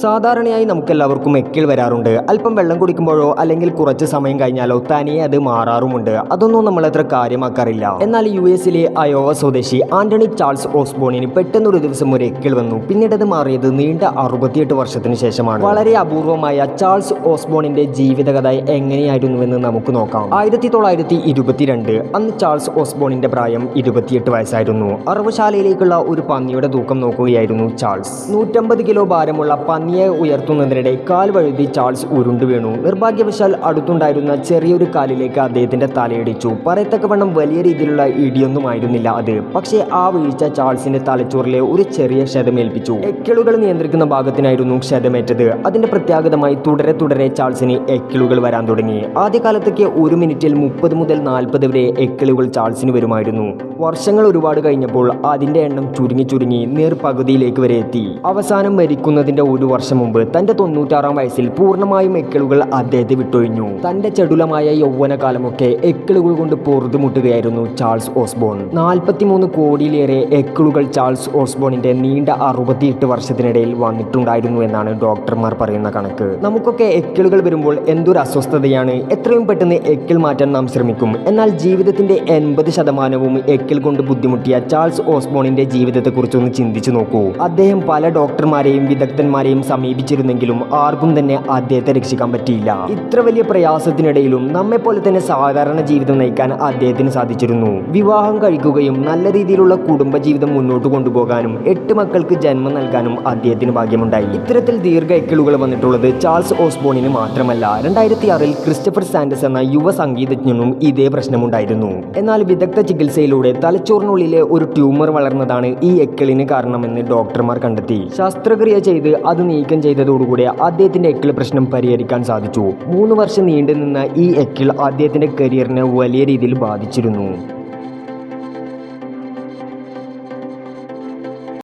സാധാരണയായി നമുക്കെല്ലാവർക്കും എക്കിൽ വരാറുണ്ട്. അല്പം വെള്ളം കുടിക്കുമ്പോഴോ അല്ലെങ്കിൽ കുറച്ച് സമയം കഴിഞ്ഞാലോ തനിയെ അത് മാറാറുമുണ്ട്. അതൊന്നും നമ്മൾ അത്ര കാര്യമാക്കാറില്ല. എന്നാൽ US-ലെ അയോവ സ്വദേശി ആന്റണി ചാൾസ് ഓസ്ബോണിന് പെട്ടെന്നൊരു ദിവസം ഒരു എക്കിൽ വന്നു. പിന്നീട് അത് മാറിയത് നീണ്ട 68 വർഷത്തിന് ശേഷമാണ്. വളരെ അപൂർവമായ ചാൾസ് ഓസ്ബോണിന്റെ ജീവിതകഥ എങ്ങനെയായിരുന്നുവെന്ന് നമുക്ക് നോക്കാം. 1922 അന്ന് ചാൾസ് ഓസ്ബോണിന്റെ പ്രായം 28 വയസ്സായിരുന്നു. അറവുശാലയിലേക്കുള്ള ഒരു പന്നിയുടെ തൂക്കം നോക്കുകയായിരുന്നു ചാൾസ്. 150 കിലോ ഭാരമുള്ള പന്നിയെ ഉയർത്തുന്നതിനിടെ കാൽ വഴുതി ചാൾസ് ഉരുണ്ടു വീണു. നിർഭാഗ്യവശാൽ അടുത്തുണ്ടായിരുന്ന ചെറിയൊരു കാലിലേക്ക് അദ്ദേഹത്തിന്റെ തലയിടിച്ചു. പറയത്തക്കവണ്ണം വലിയ രീതിയിലുള്ള ഇടിയൊന്നും ആയിരുന്നില്ല അത്. പക്ഷേ ആ വീഴ്ച ചാൾസിന്റെ തലച്ചോറിലെ ഒരു ചെറിയ ക്ഷതമേൽപ്പിച്ചു. എക്കിളുകൾ നിയന്ത്രിക്കുന്ന ഭാഗത്തിനായിരുന്നു ക്ഷതമേറ്റത്. അതിന്റെ പ്രത്യാഘാതമായി തുടരെ ചാൾസിന് എക്കിളുകൾ വരാൻ തുടങ്ങി. ആദ്യകാലത്തൊക്കെ 1 മിനിറ്റിൽ 30 മുതൽ 40 വരെ എക്കിളുകൾ ചാൾസിന് വരുമായിരുന്നു. വർഷങ്ങൾ ഒരുപാട് കഴിഞ്ഞപ്പോൾ അതിന്റെ എണ്ണം ചുരുങ്ങി നേർപകുതിയിലേക്ക് വരെ എത്തി. അവസാനം മരിക്കുന്നതിന്റെ 1 വർഷം മുമ്പ് തന്റെ 96-ാം വയസ്സിൽ പൂർണ്ണമായും എക്കിളുകൾ അദ്ദേഹത്തെ വിട്ടൊഴിഞ്ഞു. തന്റെ ചടുലമായ യൗവനകാലമൊക്കെ എക്കിളുകൾ കൊണ്ട് പൊറുതുമുട്ടുകയായിരുന്നു ചാൾസ് ഓസ്ബോൺ. 43 കോടിയിലേറെ എക്കിളുകൾ ചാൾസ് ഓസ്ബോണിന്റെ നീണ്ട 68 വർഷത്തിനിടയിൽ വന്നിട്ടുണ്ടായിരുന്നു എന്നാണ് ഡോക്ടർമാർ പറയുന്ന കണക്ക്. നമുക്കൊക്കെ എക്കിളുകൾ വരുമ്പോൾ എന്തൊരു അസ്വസ്ഥതയാണ്. എത്രയും പെട്ടെന്ന് എക്കിൽ മാറ്റാൻ നാം ശ്രമിക്കും. എന്നാൽ ജീവിതത്തിന്റെ 80% എക്കിൽ കൊണ്ട് ബുദ്ധിമുട്ടിയ ചാൾസ് ഓസ്ബോണിന്റെ ജീവിതത്തെക്കുറിച്ചൊന്ന് ചിന്തിച്ചു നോക്കൂ. അദ്ദേഹം പല ഡോക്ടർമാരെയും വിദഗ്ധന്മാരെയും സമീപിച്ചിരുന്നെങ്കിലും ആർക്കും തന്നെ അദ്ദേഹത്തെ രക്ഷിക്കാൻ പറ്റിയില്ല. ഇത്ര വലിയ പ്രയാസത്തിനിടയിലും നമ്മെപ്പോലെ തന്നെ സാധാരണ ജീവിതം നയിക്കാൻ അദ്ദേഹത്തിന് സാധിച്ചിരുന്നു. വിവാഹം കഴിക്കുകയും നല്ല രീതിയിലുള്ള കുടുംബജീവിതം മുന്നോട്ട് കൊണ്ടുപോകാനും 8 മക്കൾക്ക് ജന്മം നൽകാനും അദ്ദേഹത്തിന് ഭാഗ്യമുണ്ടായി. ഇത്തരത്തിൽ ദീർഘ എക്കിളുകൾ വന്നിട്ടുള്ളത് ചാൾസ് ഓസ്ബോണിന് മാത്രമല്ല. 2006-ൽ ക്രിസ്റ്റഫർ സാൻഡസ് എന്ന യുവ സംഗീതജ്ഞനും ഇതേ പ്രശ്നമുണ്ടായിരുന്നു. എന്നാൽ വിദഗ്ധ ചികിത്സയിലൂടെ തലച്ചോറിനുള്ളിലെ ഒരു ട്യൂമർ വളർന്നതാണ് ഈ എക്കിളിന് കാരണമെന്ന് ഡോക്ടർമാർ കണ്ടെത്തി. ശസ്ത്രക്രിയ ചെയ്ത് അത് നീക്കം ചെയ്തതോടുകൂടി അദ്ദേഹത്തിന്റെ എക്കിൾ പ്രശ്നം പരിഹരിക്കാൻ സാധിച്ചു. 3 വർഷം നീണ്ടു നിന്ന ഈ എക്കിൾ അദ്ദേഹത്തിന്റെ കരിയറിനെ വലിയ രീതിയിൽ ബാധിച്ചിരുന്നു.